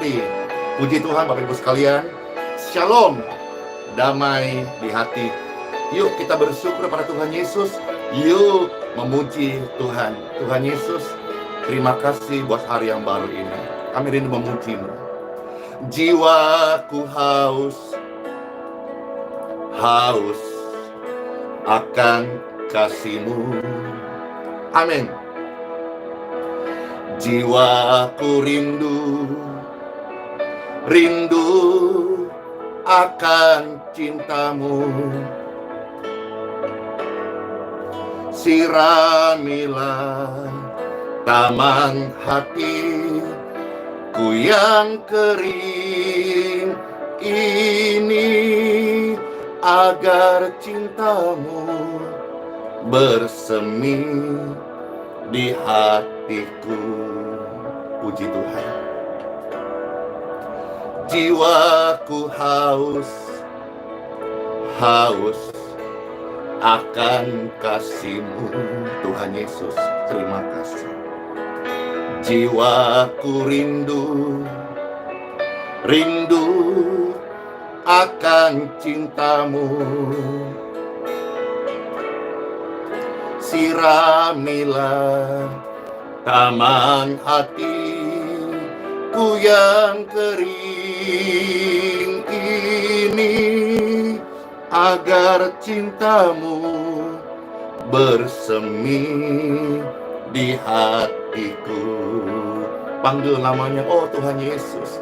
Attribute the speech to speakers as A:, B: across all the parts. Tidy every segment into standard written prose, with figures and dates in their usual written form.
A: mengerti. Puji Tuhan Bapak Ibu sekalian. Shalom, damai di hati. Yuk kita bersyukur pada Tuhan Yesus. Yuk memuji Tuhan. Tuhan Yesus, terima kasih buat hari yang baru ini. Kami rindu memuji-Mu. Jiwaku haus akan kasih-Mu. Amin. Jiwaku rindu akan cinta-Mu. Siramilah taman hatiku yang kering ini, agar cinta-Mu bersemi di hatiku. Puji Tuhan. Jiwaku haus akan kasih-Mu. Tuhan Yesus, terima kasih. Jiwaku rindu akan cinta-Mu. Siramilah taman hatiku yang kering ini, agar cinta-Mu bersemi di hatiku. Panggil namanya, oh Tuhan Yesus.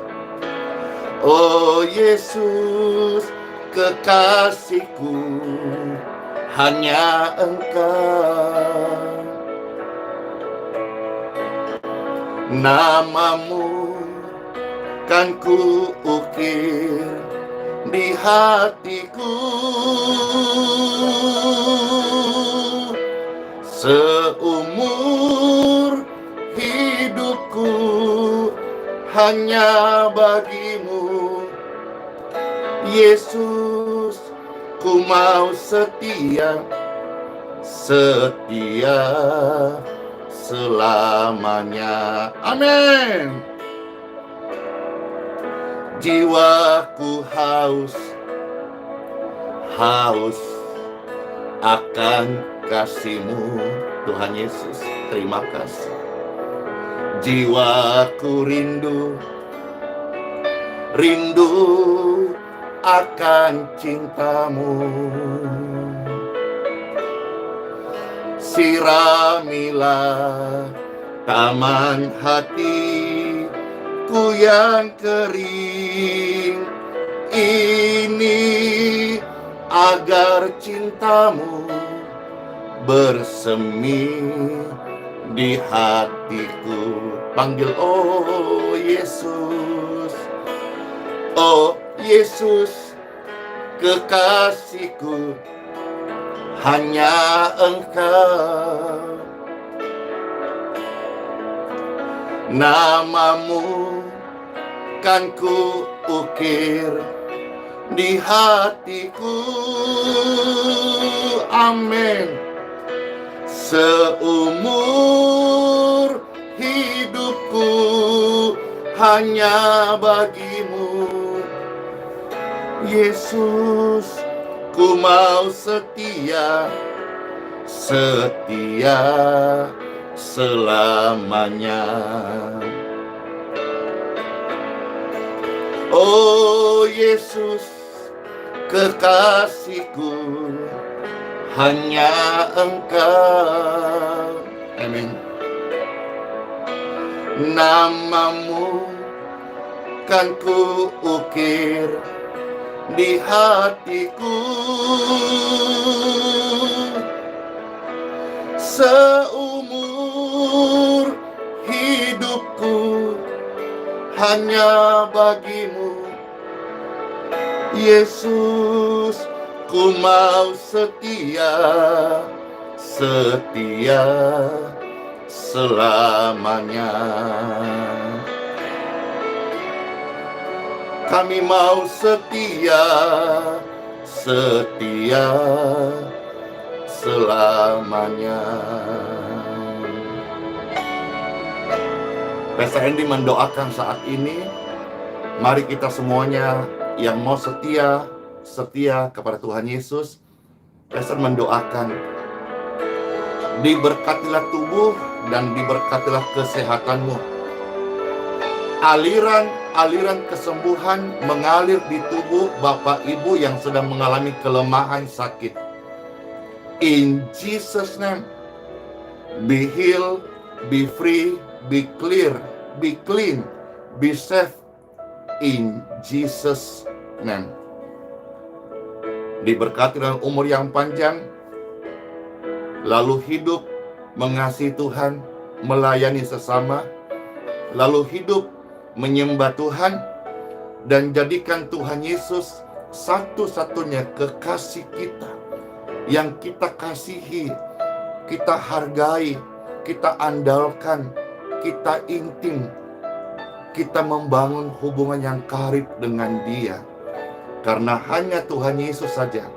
A: Oh Yesus, kekasihku, hanya Engkau. Nama-Mu kan ku ukir di hatiku. Seumur hidupku hanya bagi-Mu. Yesus, ku mau setia selamanya. Amin. Jiwaku haus akan kasih-Mu. Tuhan Yesus, terima kasih. Jiwaku rindu akan cinta-Mu. Siramilah taman hatiku yang kering ini, agar cinta-Mu bersemi di hatiku. Panggil, oh Yesus. Oh Yesus, kekasihku, hanya Engkau. Nama-Mu kan ku ukir di hatiku. Amin. Seumur hidupku hanya bagi-Mu. Yesus, ku mau setia selamanya. Oh Yesus, kekasihku, hanya Engkau. Amin. Nama-Mu kan ku ukir di hatiku. Seumur hidupku hanya bagi-Mu. Yesus, ku mau setia selamanya. Kami mau setia selamanya. Pastor Hendy mendoakan saat ini Mari kita semuanya yang mau setia kepada Tuhan Yesus, Pastor mendoakan, diberkatilah tubuh dan diberkatilah kesehatanmu. Aliran kesembuhan mengalir di tubuh Bapak Ibu yang sedang mengalami kelemahan sakit. In Jesus' name, be healed, be free, be clear, be clean, be safe. In Jesus' name. Diberkati dengan umur yang panjang, lalu hidup mengasihi Tuhan, melayani sesama, lalu hidup menyembah Tuhan, dan jadikan Tuhan Yesus satu-satunya kekasih kita, yang kita kasihi, kita hargai, kita andalkan, kita intim, kita membangun hubungan yang karib dengan Dia. Karena hanya Tuhan Yesus saja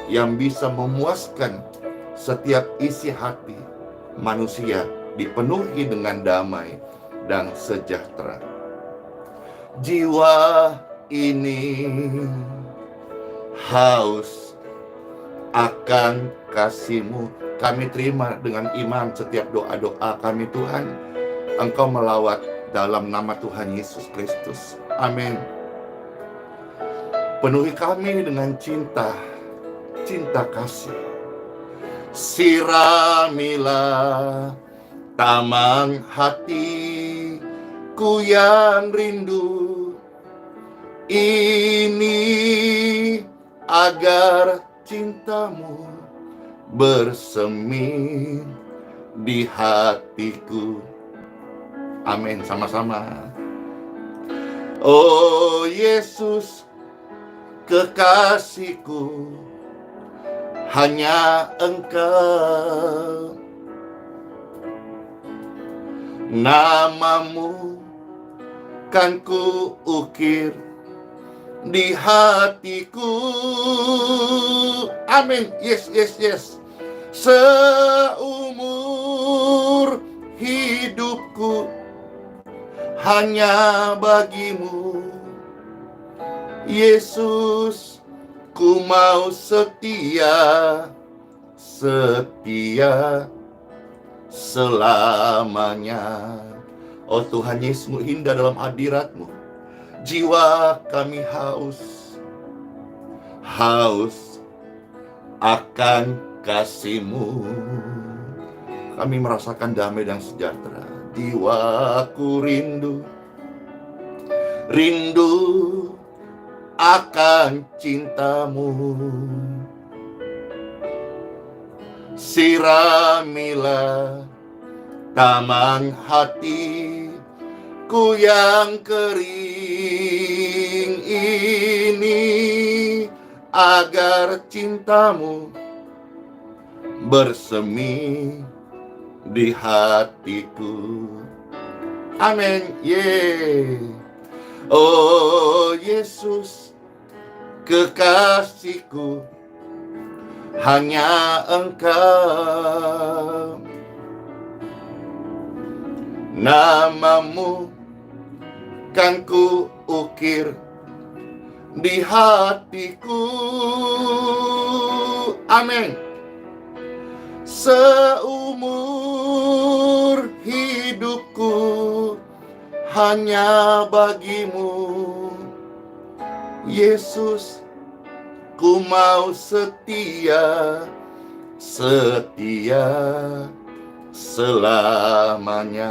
A: yang bisa memuaskan setiap isi hati manusia, dipenuhi dengan damai dan sejahtera. Jiwa ini haus akan kasih-Mu. Kami terima dengan iman setiap doa-doa kami, Tuhan. Engkau melawat dalam nama Tuhan Yesus Kristus. Amin. Penuhi kami dengan cinta kasih. Siramilah taman hatiku yang rindu ini, agar cintamu bersemi di hatiku. Amin, sama-sama. Oh Yesus, kekasihku, hanya Engkau. Namamu kan ku ukir di hatiku. Amin. Yes. Seumur hidupku hanya bagimu, Yesus, ku mau setia selamanya. Oh Tuhan Yesus, indah dalam hadirat-Mu. Jiwa kami haus akan kasih-Mu. Kami merasakan damai dan sejahtera. Jiwaku rindu akan cinta-Mu. Siramilah taman hatiku yang kering ini, agar cinta-Mu bersemi di hatiku. Amin. Oh Yesus, kekasihku, hanya Engkau. Namamu kan ku ukir di hatiku. Amin. Seumur hidupku hanya bagimu, Yesus, ku mau setia selamanya.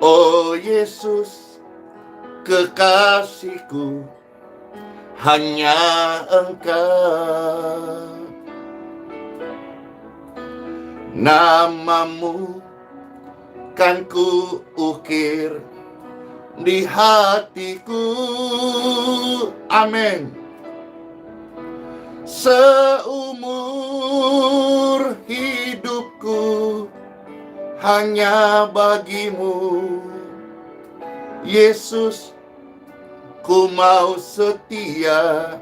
A: Oh Yesus, kekasihku, hanya Engkau. Namamu kan ku ukir di hatiku. Amin. Seumur hidupku hanya bagimu, Yesus, ku mau setia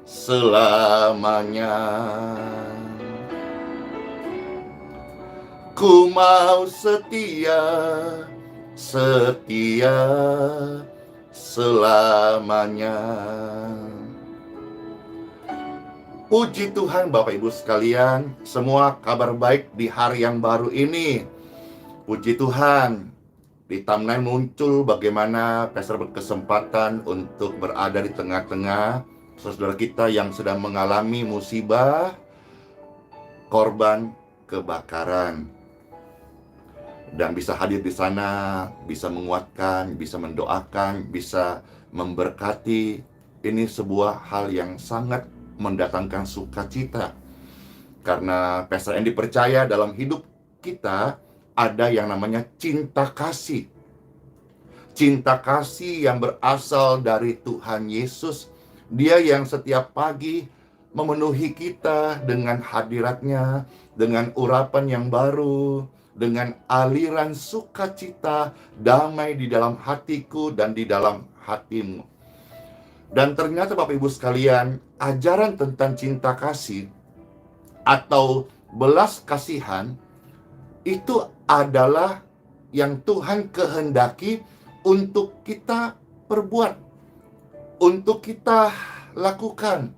A: selamanya. Ku mau setia, setia selamanya. Puji Tuhan Bapak Ibu sekalian, semua kabar baik di hari yang baru ini. Puji Tuhan, di timeline muncul bagaimana Pastor berkesempatan untuk berada di tengah-tengah saudara kita yang sedang mengalami musibah, korban kebakaran. Dan bisa hadir di sana, bisa menguatkan, bisa mendoakan, bisa memberkati. Ini sebuah hal yang sangat mendatangkan sukacita. Karena Pastor Andy percaya dalam hidup kita ada yang namanya cinta kasih. Cinta kasih yang berasal dari Tuhan Yesus. Dia yang setiap pagi memenuhi kita dengan hadiratnya, dengan urapan yang baru, dengan aliran sukacita, damai di dalam hatiku dan di dalam hatimu. Dan ternyata Bapak Ibu sekalian, ajaran tentang cinta kasih atau belas kasihan itu adalah yang Tuhan kehendaki untuk kita perbuat, untuk kita lakukan.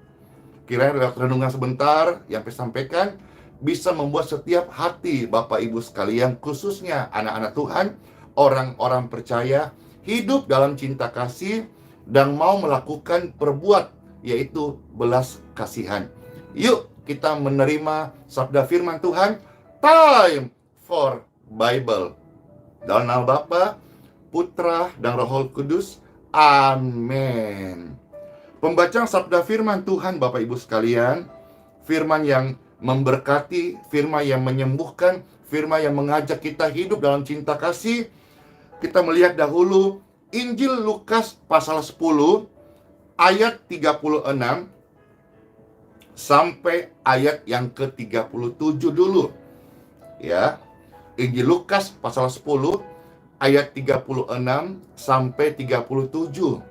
A: Kiranya lewat renungan sebentar yang saya sampaikan bisa membuat setiap hati Bapak Ibu sekalian, khususnya anak-anak Tuhan, orang-orang percaya, hidup dalam cinta kasih dan mau melakukan perbuat, yaitu belas kasihan. Yuk kita menerima sabda firman Tuhan. Time for Bible. Dalam nama Bapa, Putra, dan Roh Kudus. Amin. Pembacaan sabda firman Tuhan Bapak Ibu sekalian, firman yang memberkati, firman yang menyembuhkan, firman yang mengajak kita hidup dalam cinta kasih. Kita melihat dahulu Injil Lukas pasal 10 ayat 36 sampai ayat yang ke-37 dulu. Ya. Injil Lukas pasal 10 ayat 36 sampai 37.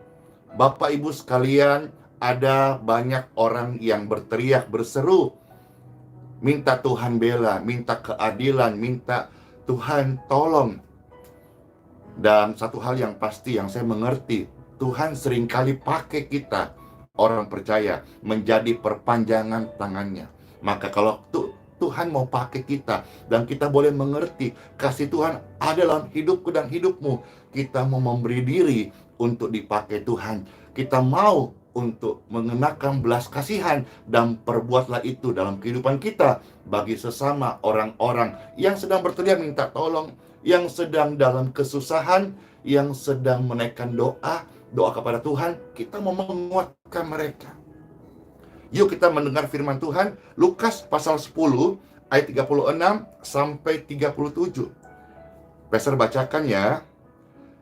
A: Bapak Ibu sekalian, ada banyak orang yang berteriak berseru, minta Tuhan bela, minta keadilan, minta Tuhan tolong. Dan satu hal yang pasti yang saya mengerti, Tuhan seringkali pakai kita, orang percaya, menjadi perpanjangan tangannya. Maka kalau Tuhan mau pakai kita, dan kita boleh mengerti kasih Tuhan ada dalam hidupku dan hidupmu, kita mau memberi diri untuk dipakai Tuhan. Kita mau untuk mengenakan belas kasihan, dan perbuatlah itu dalam kehidupan kita bagi sesama orang-orang yang sedang berteriak minta tolong, yang sedang dalam kesusahan, yang sedang menaikkan doa kepada Tuhan. Kita mau menguatkan mereka. Yuk kita mendengar firman Tuhan, Lukas pasal 10 ayat 36 sampai 37. Pastor bacakan ya.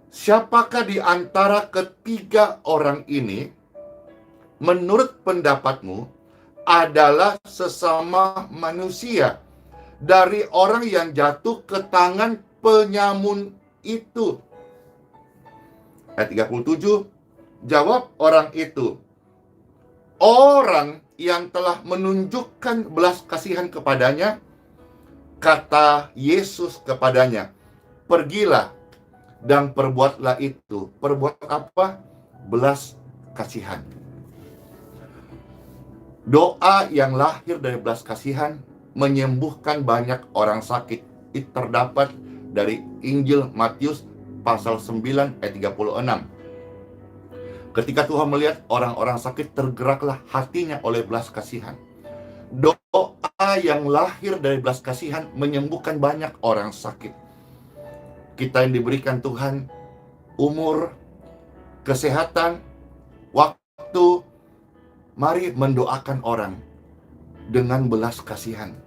A: Siapakah di antara ketiga orang ini menurut pendapatmu adalah sesama manusia dari orang yang jatuh ke tangan penyamun itu? Ayat 37, jawab orang itu, orang yang telah menunjukkan belas kasihan kepadanya. Kata Yesus kepadanya, pergilah dan perbuatlah itu. Perbuat apa? Belas kasihan. Doa yang lahir dari belas kasihan menyembuhkan banyak orang sakit. Itu terdapat dari Injil Matius pasal 9 ayat 36. Ketika Tuhan melihat orang-orang sakit, tergeraklah hatinya oleh belas kasihan. Doa yang lahir dari belas kasihan menyembuhkan banyak orang sakit. Kita yang diberikan Tuhan umur, kesehatan, waktu, mari mendoakan orang dengan belas kasihan.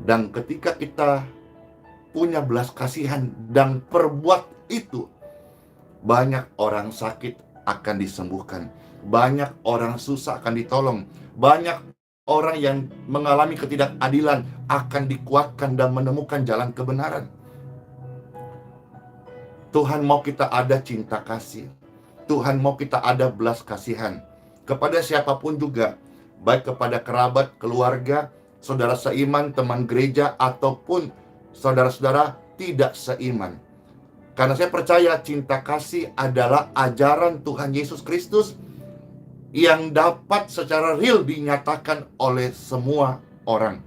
A: Dan ketika kita punya belas kasihan dan perbuat itu, banyak orang sakit akan disembuhkan, banyak orang susah akan ditolong, banyak orang yang mengalami ketidakadilan akan dikuatkan dan menemukan jalan kebenaran. Tuhan mau kita ada cinta kasih, Tuhan mau kita ada belas kasihan kepada siapapun juga, baik kepada kerabat, keluarga, saudara seiman, teman gereja, ataupun saudara-saudara tidak seiman. Karena saya percaya cinta kasih adalah ajaran Tuhan Yesus Kristus yang dapat secara real dinyatakan oleh semua orang.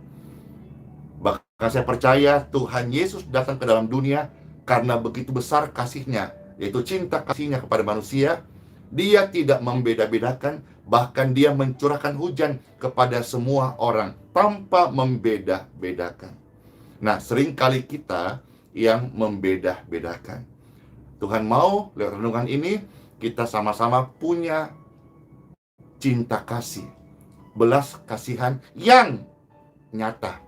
A: Bahkan saya percaya Tuhan Yesus datang ke dalam dunia karena begitu besar kasihnya, yaitu cinta kasihnya kepada manusia. Dia tidak membeda-bedakan, bahkan dia mencurahkan hujan kepada semua orang tanpa membeda-bedakan. Nah, seringkali kita yang membeda-bedakan. Tuhan mau lewat renungan ini kita sama-sama punya cinta kasih, belas kasihan yang nyata,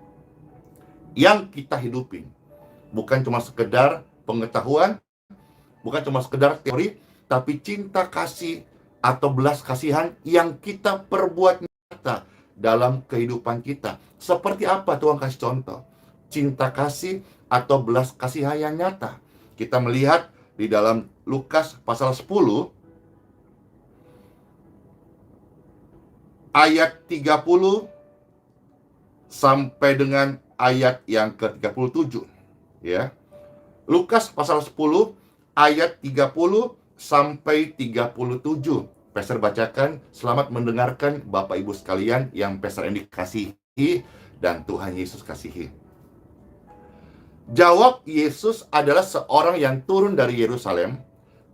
A: yang kita hidupin. Bukan cuma sekedar pengetahuan, bukan cuma sekedar teori, tapi cinta kasih atau belas kasihan yang kita perbuat nyata dalam kehidupan kita. Seperti apa Tuhan kasih contoh? Cinta kasih atau belas kasihan yang nyata. Kita melihat di dalam Lukas pasal 10 ayat 30 sampai dengan ayat yang ke-37, ya. Lukas pasal 10 ayat 30 sampai 37. Pastor bacakan. Selamat mendengarkan Bapak Ibu sekalian yang Pastor Andy kasihi dan Tuhan Yesus kasihi. Jawab Yesus adalah seorang yang turun dari Yerusalem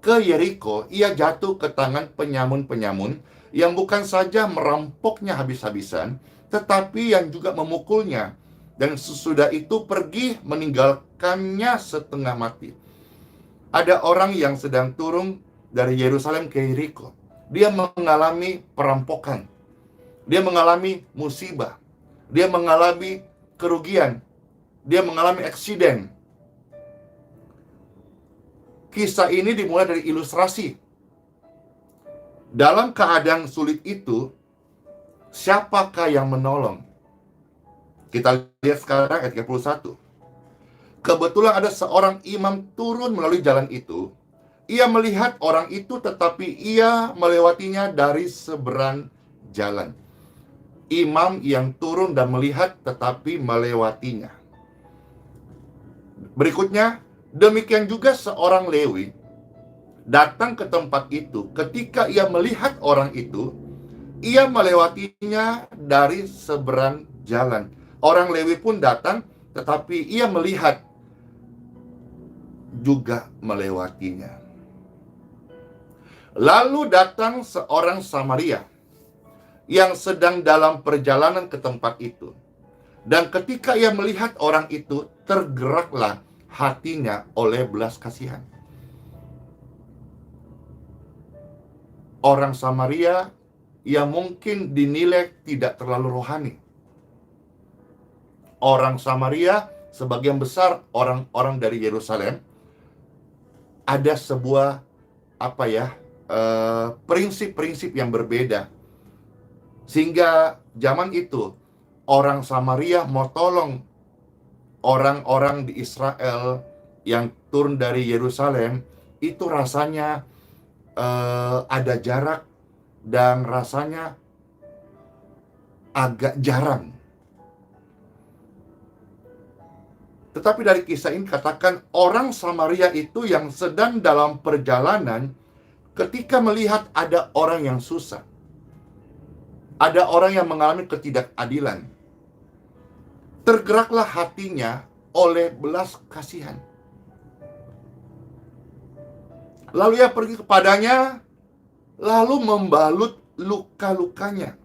A: ke Yeriko. Ia jatuh ke tangan penyamun-penyamun yang bukan saja merampoknya habis-habisan, tetapi yang juga memukulnya, dan sesudah itu pergi meninggalkannya setengah mati. Ada orang yang sedang turun dari Yerusalem ke Yeriko. Dia mengalami perampokan. Dia mengalami musibah. Dia mengalami kerugian. Dia mengalami eksiden. Kisah ini dimulai dari ilustrasi. Dalam keadaan sulit itu, siapakah yang menolong? Kita lihat sekarang ayat 31. Kebetulan ada seorang imam turun melalui jalan itu. Ia melihat orang itu, tetapi ia melewatinya dari seberang jalan. Imam yang turun dan melihat, tetapi melewatinya. Berikutnya, demikian juga seorang Lewi datang ke tempat itu. Ketika ia melihat orang itu, ia melewatinya dari seberang jalan. Orang Lewi pun datang, tetapi ia melihat juga melewatinya. Lalu datang seorang Samaria yang sedang dalam perjalanan ke tempat itu. Dan ketika ia melihat orang itu, tergeraklah hatinya oleh belas kasihan. Orang Samaria yang mungkin dinilai tidak terlalu rohani. Orang Samaria, sebagian besar orang-orang dari Yerusalem, ada sebuah prinsip-prinsip yang berbeda. Sehingga zaman itu orang Samaria mau tolong orang-orang di Israel yang turun dari Yerusalem, itu rasanya ada jarak dan rasanya agak jarang. Tetapi dari kisah ini katakan orang Samaria itu yang sedang dalam perjalanan, ketika melihat ada orang yang susah, ada orang yang mengalami ketidakadilan, tergeraklah hatinya oleh belas kasihan. Lalu ia pergi kepadanya, lalu membalut luka-lukanya.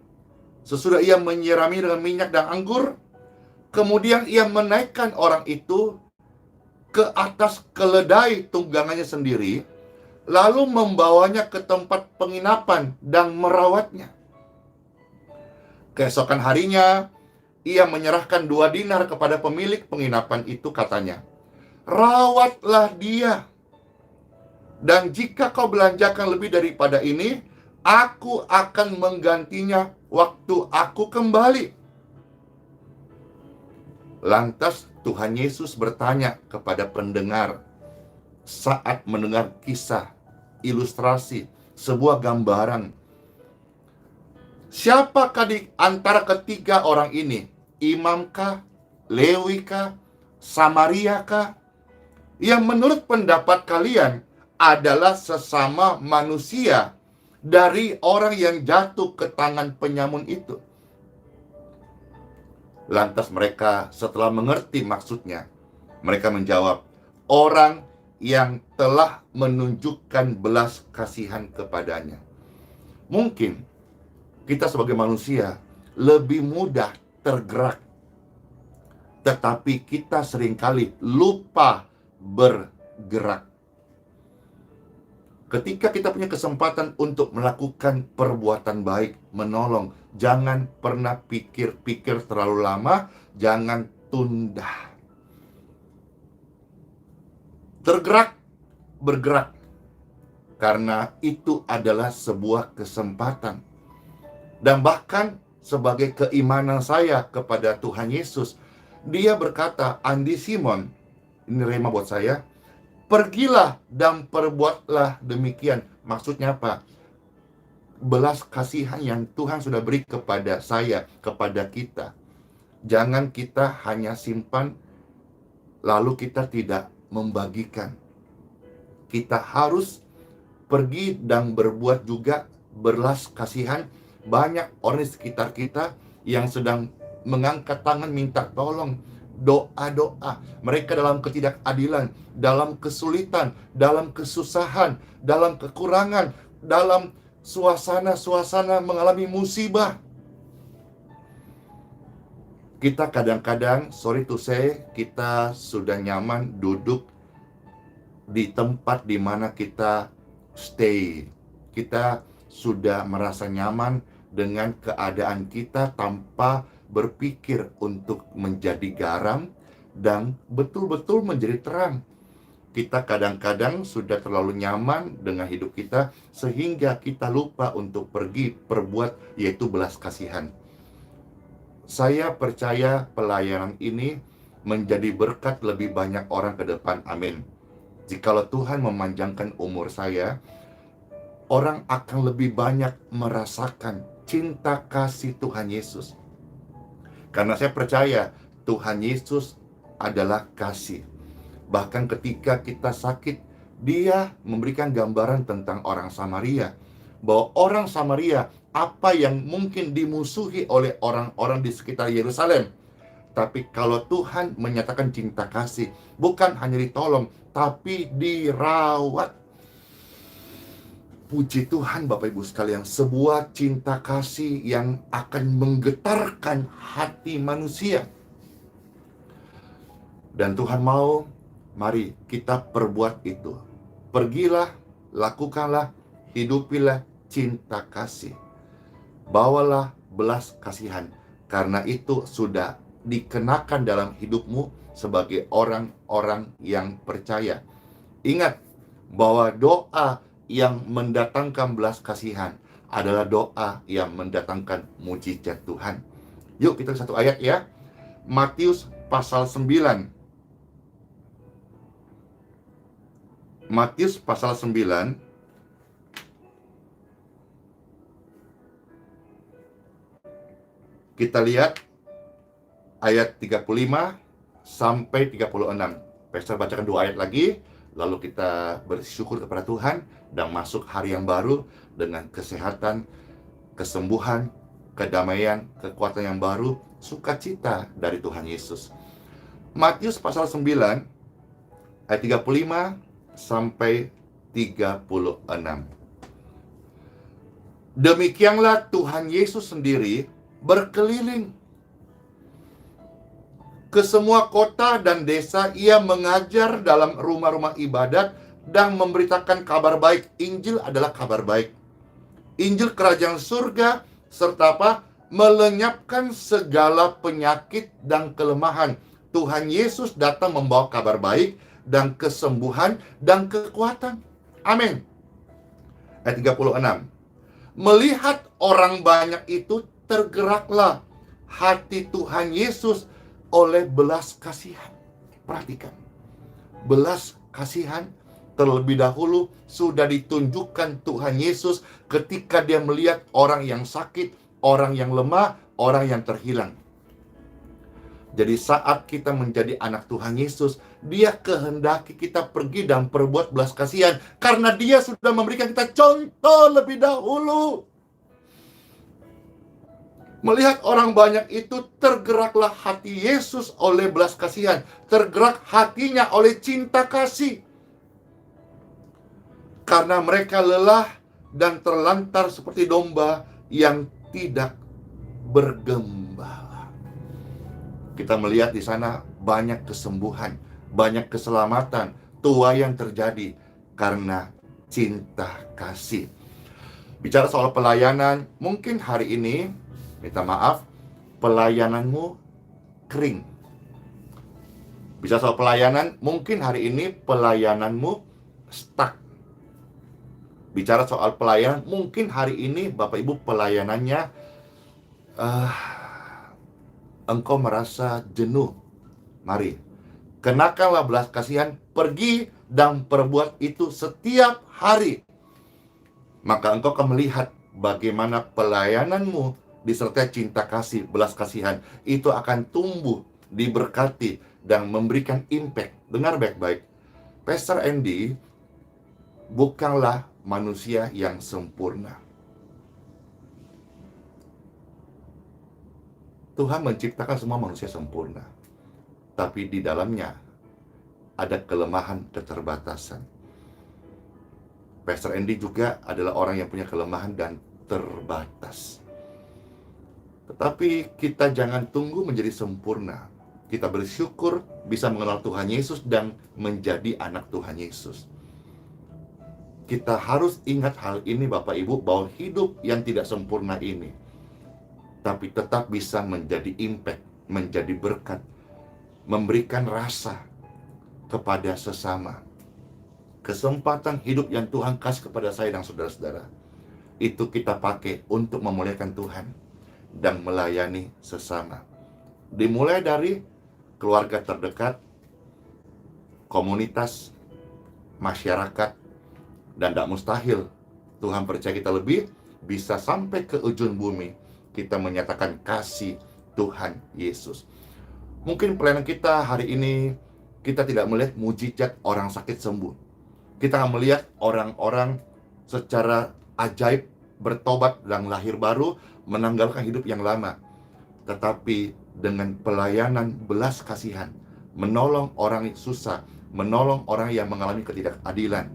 A: Sesudah ia menyirami dengan minyak dan anggur, kemudian ia menaikkan orang itu ke atas keledai tunggangannya sendiri, lalu membawanya ke tempat penginapan dan merawatnya. Keesokan harinya, ia menyerahkan 2 dinar kepada pemilik penginapan itu, katanya, "Rawatlah dia, dan jika kau belanjakan lebih daripada ini, aku akan menggantinya waktu aku kembali." Lantas Tuhan Yesus bertanya kepada pendengar saat mendengar kisah, ilustrasi, sebuah gambaran. Siapakah di antara ketiga orang ini? Imamkah? Lewikah? Samaria kah? Yang menurut pendapat kalian adalah sesama manusia dari orang yang jatuh ke tangan penyamun itu. Lantas mereka setelah mengerti maksudnya, mereka menjawab, orang yang telah menunjukkan belas kasihan kepadanya. Mungkin kita sebagai manusia lebih mudah tergerak, tetapi kita seringkali lupa bergerak. Ketika kita punya kesempatan untuk melakukan perbuatan baik, menolong, jangan pernah pikir-pikir terlalu lama, jangan tunda. Tergerak, bergerak. Karena itu adalah sebuah kesempatan. Dan bahkan sebagai keimanan saya kepada Tuhan Yesus, dia berkata, Andi Simon, ini rema buat saya, pergilah dan perbuatlah demikian. Maksudnya apa? Belas kasihan yang Tuhan sudah beri kepada saya, kepada kita. Jangan kita hanya simpan, lalu kita tidak membagikan. Kita harus pergi dan berbuat juga belas kasihan. Banyak orang di sekitar kita yang sedang mengangkat tangan minta tolong, doa-doa. Mereka dalam ketidakadilan, dalam kesulitan, dalam kesusahan, dalam kekurangan, dalam suasana-suasana mengalami musibah. Kita kadang-kadang, sorry to say, kita sudah nyaman duduk di tempat di mana kita stay. Kita sudah merasa nyaman dengan keadaan kita tanpa berpikir untuk menjadi garam dan betul-betul menjadi terang. Kita kadang-kadang sudah terlalu nyaman dengan hidup kita sehingga kita lupa untuk pergi perbuat, yaitu belas kasihan. Saya percaya pelayanan ini menjadi berkat lebih banyak orang ke depan. Amin. Jikalau Tuhan memanjangkan umur saya, orang akan lebih banyak merasakan cinta kasih Tuhan Yesus. Karena saya percaya Tuhan Yesus adalah kasih. Bahkan ketika kita sakit, dia memberikan gambaran tentang orang Samaria. Bahwa orang Samaria, apa yang mungkin dimusuhi oleh orang-orang di sekitar Yerusalem. Tapi kalau Tuhan menyatakan cinta kasih, bukan hanya ditolong, tapi dirawat. Puji Tuhan Bapak Ibu sekalian, sebuah cinta kasih yang akan menggetarkan hati manusia. Dan Tuhan mau, mari kita perbuat itu. Pergilah, lakukanlah, hidupilah cinta kasih. Bawalah belas kasihan, karena itu sudah dikenakan dalam hidupmu sebagai orang-orang yang percaya. Ingat bahwa doa yang mendatangkan belas kasihan adalah doa yang mendatangkan mujizat Tuhan. Yuk kita satu ayat ya. Matius pasal 9. Matius pasal 9 kita lihat ayat 35 sampai 36. Pastor bacakan 2 ayat lagi, lalu kita bersyukur kepada Tuhan dan masuk hari yang baru dengan kesehatan, kesembuhan, kedamaian, kekuatan yang baru, sukacita dari Tuhan Yesus. Matius pasal 9 ayat 35 sampai 36. Demikianlah Tuhan Yesus sendiri berkeliling ke semua kota dan desa. Ia mengajar dalam rumah-rumah ibadat dan memberitakan kabar baik. Injil adalah kabar baik. Injil kerajaan surga serta apa? Melenyapkan segala penyakit dan kelemahan. Tuhan Yesus datang membawa kabar baik dan kesembuhan dan kekuatan. Amin. Ayat 36. Melihat orang banyak itu, tergeraklah hati Tuhan Yesus oleh belas kasihan. Perhatikan, belas kasihan terlebih dahulu sudah ditunjukkan Tuhan Yesus ketika dia melihat orang yang sakit, orang yang lemah, orang yang terhilang. Jadi saat kita menjadi anak Tuhan Yesus, Dia kehendaki kita pergi dan perbuat belas kasihan, karena Dia sudah memberikan kita contoh lebih dahulu. Melihat orang banyak itu, tergeraklah hati Yesus oleh belas kasihan. Tergerak hatinya oleh cinta kasih. Karena mereka lelah dan terlantar seperti domba yang tidak bergembala. Kita melihat di sana banyak kesembuhan, banyak keselamatan, tuaian terjadi karena cinta kasih. Bicara soal pelayanan, mungkin hari ini, minta maaf, pelayananmu kering. Bicara soal pelayanan, mungkin hari ini pelayananmu stuck. Bicara soal pelayanan, mungkin hari ini Bapak Ibu pelayanannya engkau merasa jenuh. Mari, kenakanlah belas kasihan, pergi dan perbuat itu setiap hari. Maka engkau akan melihat bagaimana pelayananmu disertai cinta kasih, belas kasihan, itu akan tumbuh, diberkati, dan memberikan impact. Dengar baik-baik, Pastor Andy bukanlah manusia yang sempurna. Tuhan menciptakan semua manusia sempurna, tapi di dalamnya ada kelemahan, keterbatasan. Pastor Andy juga adalah orang yang punya kelemahan dan terbatas. Tetapi kita jangan tunggu menjadi sempurna. Kita bersyukur bisa mengenal Tuhan Yesus dan menjadi anak Tuhan Yesus. Kita harus ingat hal ini Bapak Ibu, bahwa hidup yang tidak sempurna ini, tapi tetap bisa menjadi impact, menjadi berkat, memberikan rasa kepada sesama. Kesempatan hidup yang Tuhan kasih kepada saya dan saudara-saudara, itu kita pakai untuk memuliakan Tuhan dan melayani sesama. Dimulai dari keluarga terdekat, komunitas, masyarakat, dan tidak mustahil Tuhan percaya kita lebih bisa sampai ke ujung bumi, kita menyatakan kasih Tuhan Yesus. Mungkin pelayanan kita hari ini, kita tidak melihat mujizat orang sakit sembuh. Kita akan melihat orang-orang secara ajaib bertobat dan lahir baru, menanggalkan hidup yang lama. Tetapi dengan pelayanan belas kasihan, menolong orang yang susah, menolong orang yang mengalami ketidakadilan,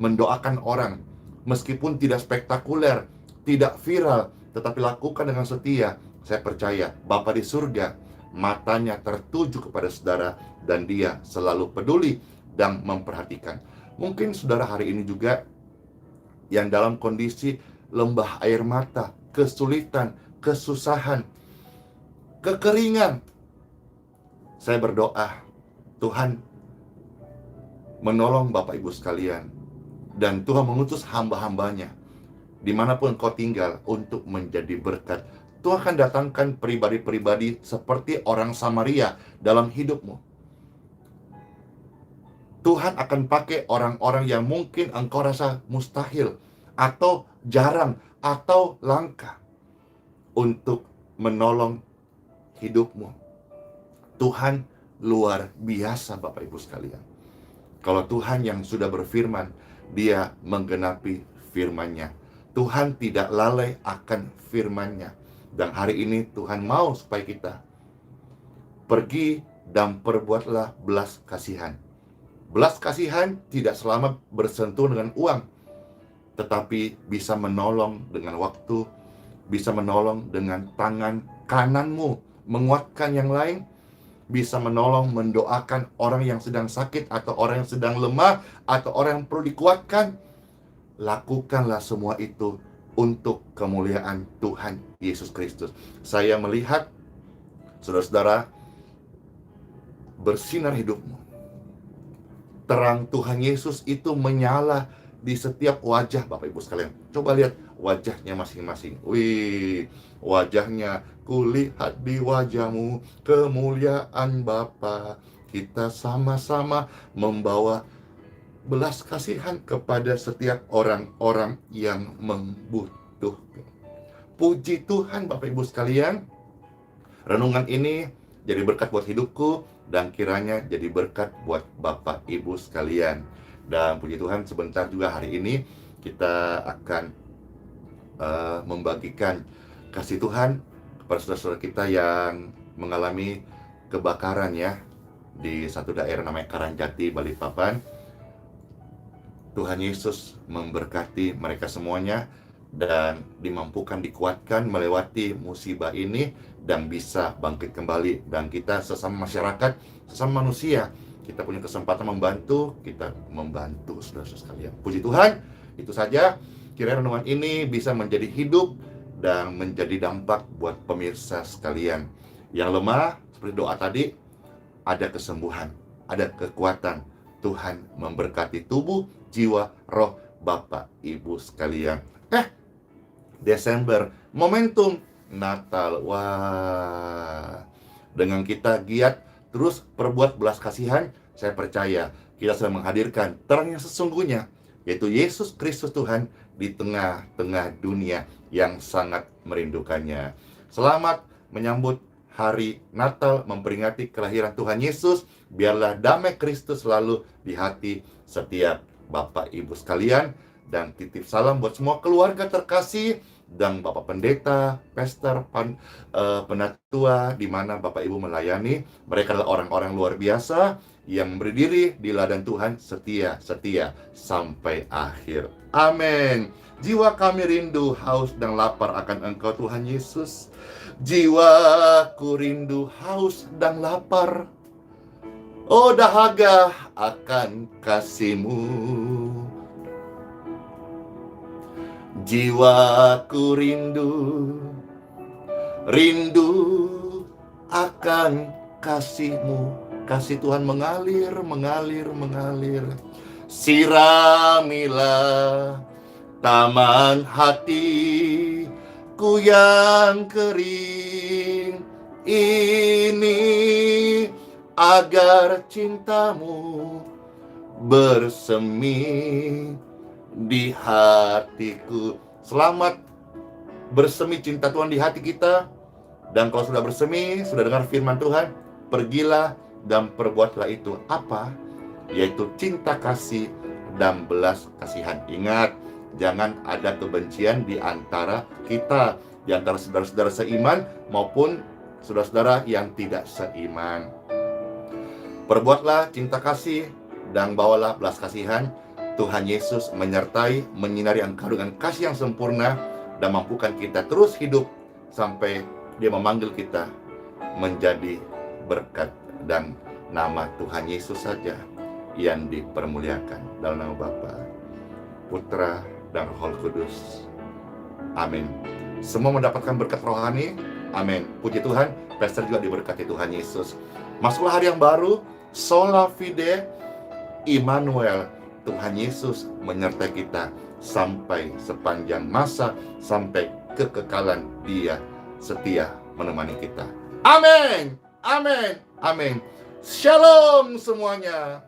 A: mendoakan orang, meskipun tidak spektakuler, tidak viral, tetapi lakukan dengan setia. Saya percaya Bapa di surga, matanya tertuju kepada saudara, dan Dia selalu peduli dan memperhatikan. Mungkin saudara hari ini juga yang dalam kondisi lembah air mata, kesulitan, kesusahan, kekeringan. Saya berdoa, Tuhan menolong Bapak Ibu sekalian, dan Tuhan mengutus hamba-hambanya dimanapun kau tinggal untuk menjadi berkat. Tuhan akan datangkan pribadi-pribadi seperti orang Samaria dalam hidupmu. Tuhan akan pakai orang-orang yang mungkin engkau rasa mustahil, atau jarang, atau langka, untuk menolong hidupmu. Tuhan luar biasa Bapak Ibu sekalian. Kalau Tuhan yang sudah berfirman, Dia menggenapi firman-Nya. Tuhan tidak lalai akan firman-Nya. Dan hari ini Tuhan mau supaya kita pergi dan perbuatlah belas kasihan. Belas kasihan tidak selama bersentuh dengan uang, tetapi bisa menolong dengan waktu, bisa menolong dengan tangan kananmu, menguatkan yang lain, bisa menolong, mendoakan orang yang sedang sakit, atau orang yang sedang lemah, atau orang yang perlu dikuatkan. Lakukanlah semua itu untuk kemuliaan Tuhan Yesus Kristus. Saya melihat saudara-saudara bersinar hidupmu. Terang Tuhan Yesus itu menyala di setiap wajah Bapak Ibu sekalian. Coba lihat wajahnya masing-masing. Wih, wajahnya, kulihat di wajahmu kemuliaan Bapa. Kita sama-sama membawa belas kasihan kepada setiap orang-orang yang membutuhkan. Puji Tuhan Bapak Ibu sekalian, renungan ini jadi berkat buat hidupku, dan kiranya jadi berkat buat Bapak Ibu sekalian. Dan puji Tuhan, sebentar juga hari ini kita akan membagikan kasih Tuhan kepada saudara-saudara kita yang mengalami kebakaran ya, di satu daerah namanya Karangjati, Balikpapan. Tuhan Yesus memberkati mereka semuanya dan dimampukan, dikuatkan melewati musibah ini dan bisa bangkit kembali. Dan kita sesama masyarakat, sesama manusia, kita punya kesempatan membantu, kita membantu saudara-saudara sekalian. Puji Tuhan, itu saja. Kiranya renungan ini bisa menjadi hidup dan menjadi dampak buat pemirsa sekalian. Yang lemah, seperti doa tadi, ada kesembuhan, ada kekuatan. Tuhan memberkati tubuh, jiwa, roh Bapak Ibu sekalian. Desember, momentum Natal. Wah, dengan kita giat terus perbuat belas kasihan, saya percaya kita sedang menghadirkan terang yang sesungguhnya, yaitu Yesus Kristus Tuhan di tengah-tengah dunia yang sangat merindukannya. Selamat menyambut hari Natal, memperingati kelahiran Tuhan Yesus. Biarlah damai Kristus selalu di hati setiap Bapak Ibu sekalian. Dan titip salam buat semua keluarga terkasih dan Bapak Pendeta, Pastor, Penatua, di mana Bapak Ibu melayani. Mereka adalah orang-orang luar biasa yang berdiri di ladang Tuhan, setia sampai akhir. Amin. Jiwa kami rindu, haus dan lapar akan Engkau Tuhan Yesus. Jiwaku rindu, haus dan lapar, oh dahaga akan kasih-Mu. Jiwaku rindu akan kasih-Mu. Kasih Tuhan mengalir. Siramilah taman hatiku yang kering ini, agar cinta-Mu bersemi di hatiku. Selamat bersemi cinta Tuhan di hati kita. Dan kalau sudah bersemi, sudah dengar firman Tuhan, pergilah dan perbuatlah itu. Apa? Yaitu cinta kasih dan belas kasihan. Ingat, jangan ada kebencian di antara kita, di antara saudara-saudara seiman maupun saudara-saudara yang tidak seiman. Perbuatlah cinta kasih dan bawalah belas kasihan. Tuhan Yesus menyertai, menyinari engkau dengan kasih yang sempurna dan mampukan kita terus hidup sampai Dia memanggil kita menjadi berkat. Dan nama Tuhan Yesus saja yang dipermuliakan. Dalam nama Bapa, Putra, dan Roh Kudus. Amin. Semua mendapatkan berkat rohani. Amin. Puji Tuhan, Pastor juga diberkati Tuhan Yesus. Masuklah hari yang baru. Sola Fide, Immanuel. Tuhan Yesus menyertai kita sampai sepanjang masa, sampai kekekalan. Dia setia menemani kita. Amin. Amin. Amin. Shalom semuanya.